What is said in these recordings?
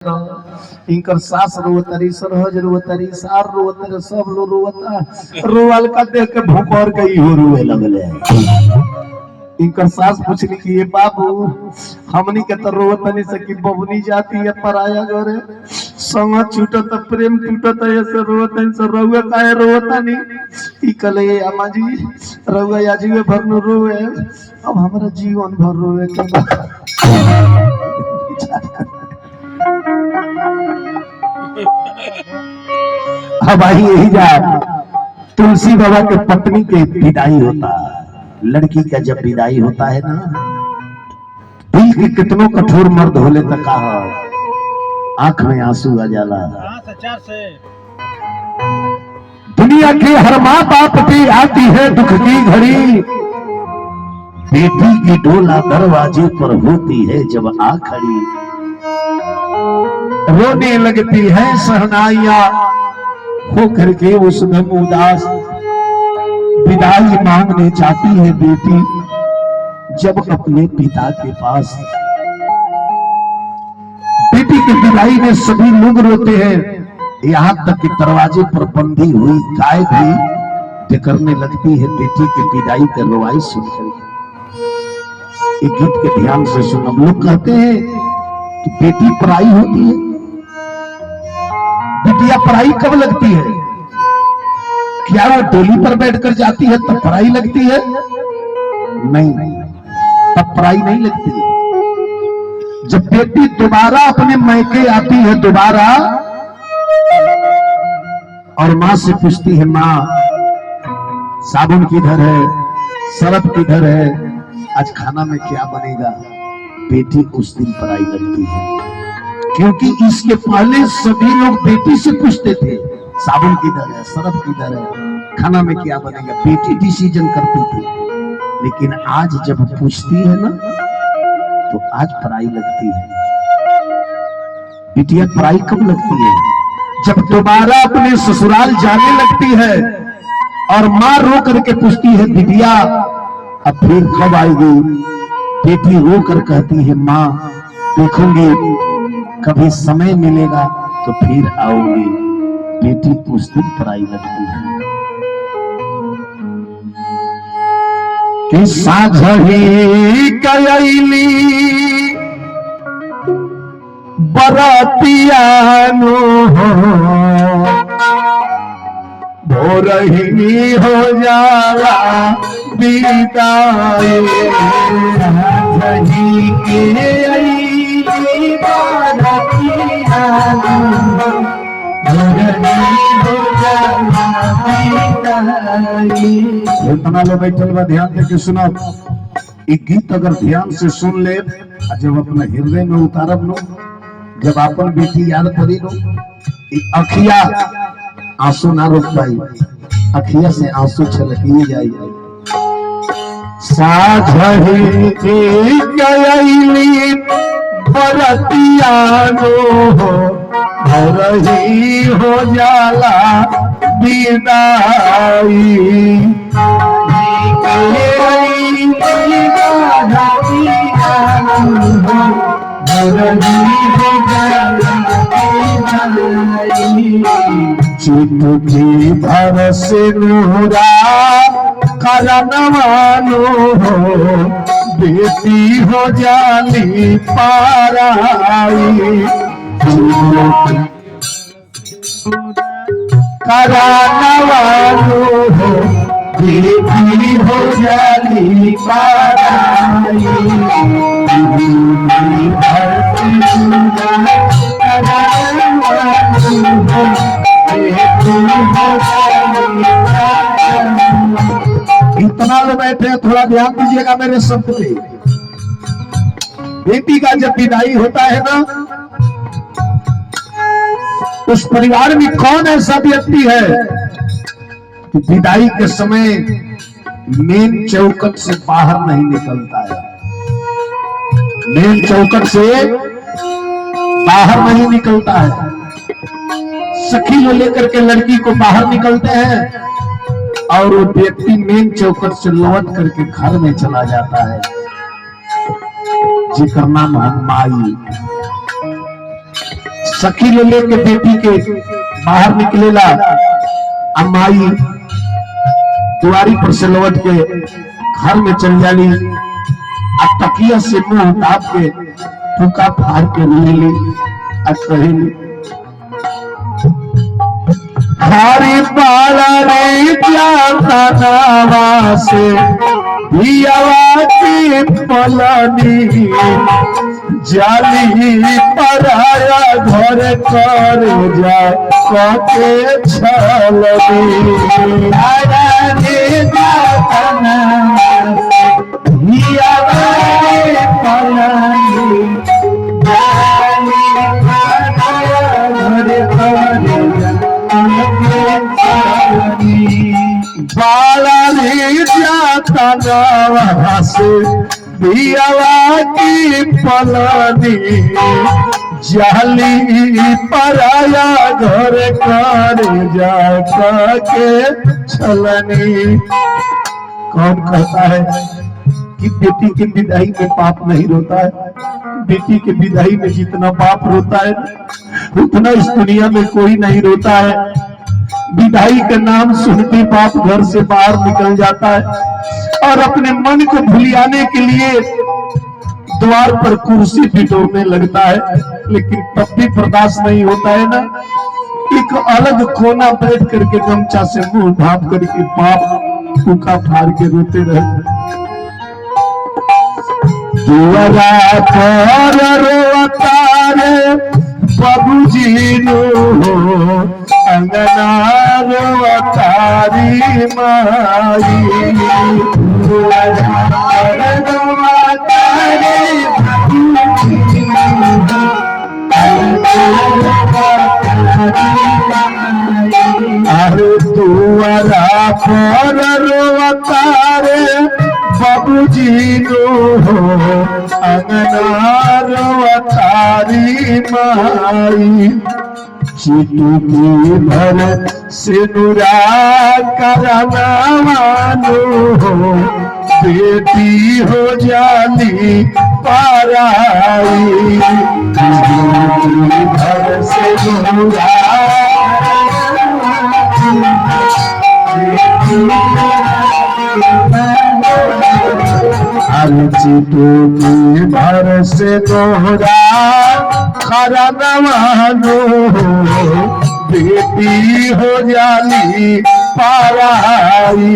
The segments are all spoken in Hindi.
इनकर सास रोवतरी सरहज रोवतरी सार रोवतरी सब लो रोवता रोवल का देख के भूपर के इहो रोए लगले। इनकर सास पूछली कि ये बाबू हमनी के तो रोवतनी से कि बबनी जाती है पराया घरे संग छूटत प्रेम टूटत ऐसे रोवतनी से रउआ काहे रोवतनी ई कले अम्मा जी रउआ आजीवे भर न रोवे अब हमरा जीवन भर रोवे के अब आई यही जा तुलसी बाबा के पत्नी के विदाई होता है। लड़की का जब विदाई होता है ना दिल के कितनों कठोर मर्द होले तक आंख में आंसू आ जाला। दुनिया के हर माँ बाप की आती है दुख की घड़ी बेटी की डोला दरवाजे पर होती है जब आ खड़ी रोने लगती है सहनाइयां हो करके उस दम उदास विदाई मांगने जाती है बेटी जब अपने पिता के पास। बेटी की विदाई में सभी लोग रोते हैं यहाँ तक कि दरवाजे पर बंधी हुई गाय भी करने लगती है बेटी की विदाई का रोवाई सुनकर। एक गीत के ध्यान से सुनो। लोग कहते हैं कि बेटी पराई होती है। बिटिया पराई कब लगती है? क्या वो डोली पर बैठकर जाती है तब पराई लगती है? नहीं, तब पराई नहीं लगती है। जब बेटी दोबारा अपने मायके आती है दोबारा और मां से पूछती है मां साबुन किधर है, सरफ किधर है, आज खाना में क्या बनेगा, बेटी उस दिन पराई लगती है। क्योंकि इसके पहले सभी लोग बेटी से पूछते थे साबुन किधर है, सरफ किधर है, खाना में क्या बनेगा, बेटी डिसीजन करती थी। लेकिन आज जब पूछती है ना तो आज पराई लगती है। बिटिया पराई कब लगती है? जब दोबारा अपने ससुराल जाने लगती है और मां रो करके पूछती है बिटिया अब फिर कब आएगी? बेटी रो कर कहती है मां देखूंगी, कभी समय मिलेगा तो फिर आओगी। बेटी उस दिन पराई लगती है। कि साझही कयली बरातियानो भोरही हो जाला बिताए साझही कयली बरातियानो इतना लो बैठल बा ध्यान देके सुनो। एक गीत अगर ध्यान से सुन ले जब अपने हृदय में उतारब लो, जब अपन बेटी याद करी लो, अखिया आंसू ना रोक पाई, अखिया से आंसू छलकिए जाई। साझही कयली बरतियानो भोरही हो जाला विदाई चिट्ठी भर से नूरा करनवानो बेटी हो जाली पाराई करानवानो बेटी हो जाली पाराई इतना लोग बैठे, थोड़ा ध्यान दीजिएगा मेरे शब्द पे। बेटी का जब विदाई होता है ना उस परिवार में कौन ऐसा व्यक्ति है कि विदाई के समय मेन चौखट से बाहर नहीं निकलता है? मेन चौखट से बाहर नहीं निकलता है। सखी को लेकर के लड़की को बाहर निकलते हैं और वो व्यक्ति मेन चौखट से लौट करके घर में चला जाता है। जिकर नाम है माई। सखी ले लेके बेटी के बाहर निकलेला। अम्माई दुआरी पर से लौट के घर में चल जाली। तकिया से मुंह ढाप के फूका फाड़ के ले ली। कहेली हरी बाला रे जाता नावा से भियावा की पलानी जाली पराया घर कर जा के छलनी रे जाता नावा भियावा की पलानी जाली पराया घर कर जा बाला रे जाता नावा से भियावा की पलानी जाली पराया घर कर जा के छलनी। कौन कहता है कि बेटी के विदाई में पाप नहीं रोता है? बेटी के विदाई में जितना पाप रोता है उतना इस दुनिया में कोई नहीं रोता है। विदाई का नाम सुनते बाप घर से बाहर निकल जाता है और अपने मन को भुलियाने के लिए द्वार पर कुर्सी बिटोरने लगता है, लेकिन तब भी बर्दाश्त नहीं होता है ना। एक अलग कोना बैठ करके गमछा से मुंह ढाप करके बाप फूका फाड़ के रोते रहे। दुआरा पर रोता रे बाबूजी नो अंगना रोतारी माई। दुआरा पर रोता रे बाबूजी नो अरे दुआरा पर रोता रे बाबूजी नो अंगना रोतारी माई। चिटुकी भर से नुरा करवानो बेटी हो जाली पराई। चिटुकी भर से नुरा चिटुकी भर से दोहरा खरवानो बेटी हो जाली पराई।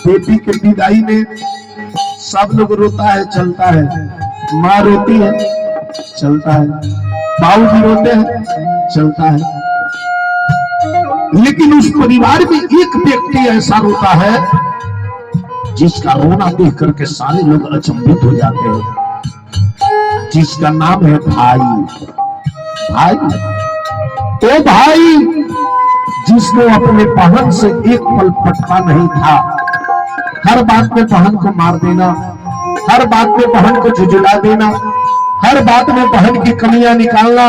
बेटी के विदाई में सब लोग रोता है, चलता है। माँ रोती है, चलता है। बाबूजी रोते हैं, चलता है। लेकिन उस परिवार में एक व्यक्ति ऐसा रोता है जिसका रोना देख करके सारे लोग अचंभित हो जाते हैं, जिसका नाम है भाई। भाई ओ भाई जिसने अपने बहन से एक पल पटका नहीं था। हर बात में बहन को मार देना, हर बात में बहन को झुझुला देना, हर बात में बहन की कमियां निकालना।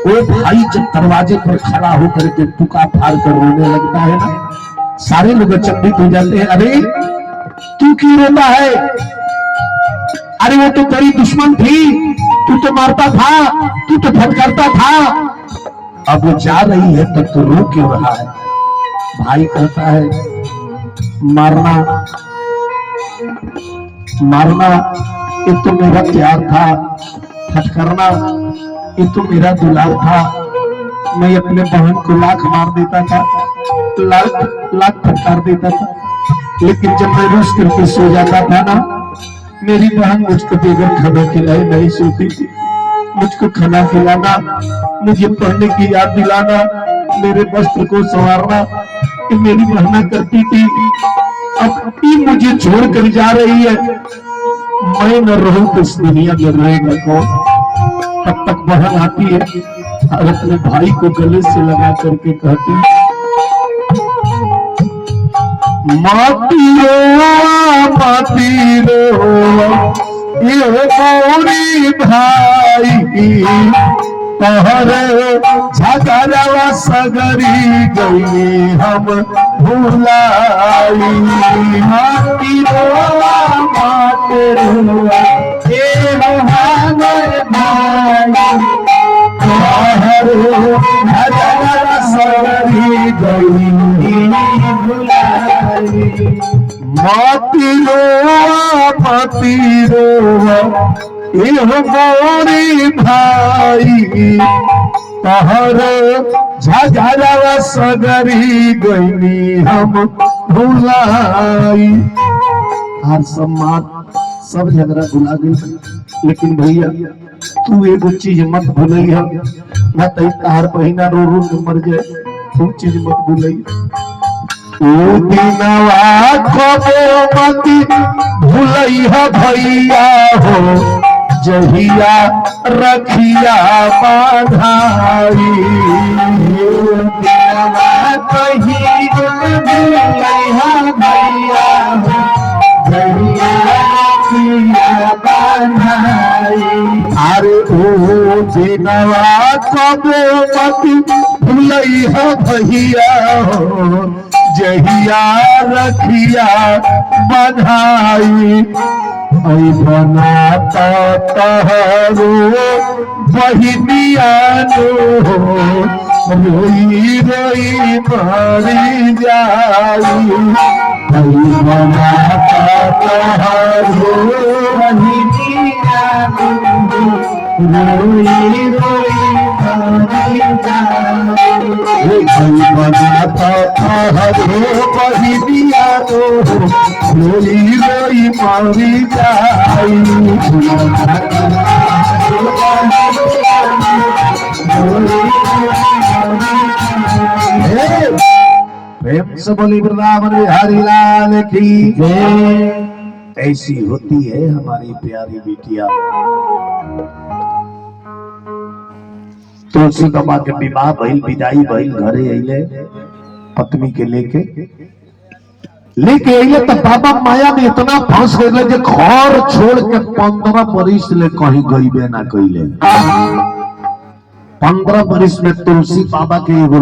वो भाई जब दरवाजे पर खड़ा होकर के पुका फाड़ कर रोने लगता है ना, सारे लोग अचंभित हो जाते हैं। अरे तू क्यों रोता है? अरे वो तो तेरी दुश्मन थी, तू तो मारता था, तू तो फटकारता था, अब वो जा रही है तब तो रो क्यों रहा है? भाई कहता है मारना मारना ये तो मेरा प्यार था, फटकारना ये तो मेरा दुलार था। मैं अपने बहन को लाख मार देता था, लाख फटकार देता था, लेकिन जब मैं रुस करके सो जाता था ना, मेरी बहन मुझको बगैर खाना खिलाए नहीं सोती थी। मुझको खाना खिलाना, मुझे पढ़ने की याद दिलाना, मेरे वस्त्र को संवारना ये मेरी बहना करती थी। अब भी मुझे छोड़ कर जा रही है, मैं न रहूं तो इस दुनिया में रहेगा कौन? तब तक बहन आती है और अपने भाई को गले से लगा करके कहती है मातीरो ये मोरी भाई तोहरे झगड़वा सगरी गई हम भुलाई माटी रोवा माटे रोवा ए मोहन भाई तोहरे झगड़वा सगरी गई भुलाई माटी रोवा एहो गोरी भाई तोहर झगड़वा सगरी गईनी हम भुलाई हर सम्मान सब झगड़ा भुला गई लेकिन भैया तू एगो चीज मत भूलिया न तो तार बहिना रो रो के मर जाए तू चीज मत भूलिया ओ दिनवा कबो मती भूलैया भैया हो जहिया रखिया बाधाई कही भैया जहिया रखिया बाधाई अरे ओ दिनवा कबो मती भूलैया भैया हो जहिया रखिया बाधाई बनाता तहरो बहिनिया रोई रोई मरी जाई बनाता तहरो बहिनिया रोई रोई मरी जाई बनाता तहरो बहिनिया रोई रोई मरी जाई प्रेम से बोली वृंदावन बिहारी लाल की जय। ऐसी होती है हमारी प्यारी बेटियां। तुलसी बाबा के विवाह भइल विदाई भइल घरे अइले पत्नी के लेके अइले तो बाबा माया में इतना फंस गए जे घर छोड़ के 15 बरिस ले कहीं गईबे ना कइले। 15 बरिस में तुलसी बाबा के एगो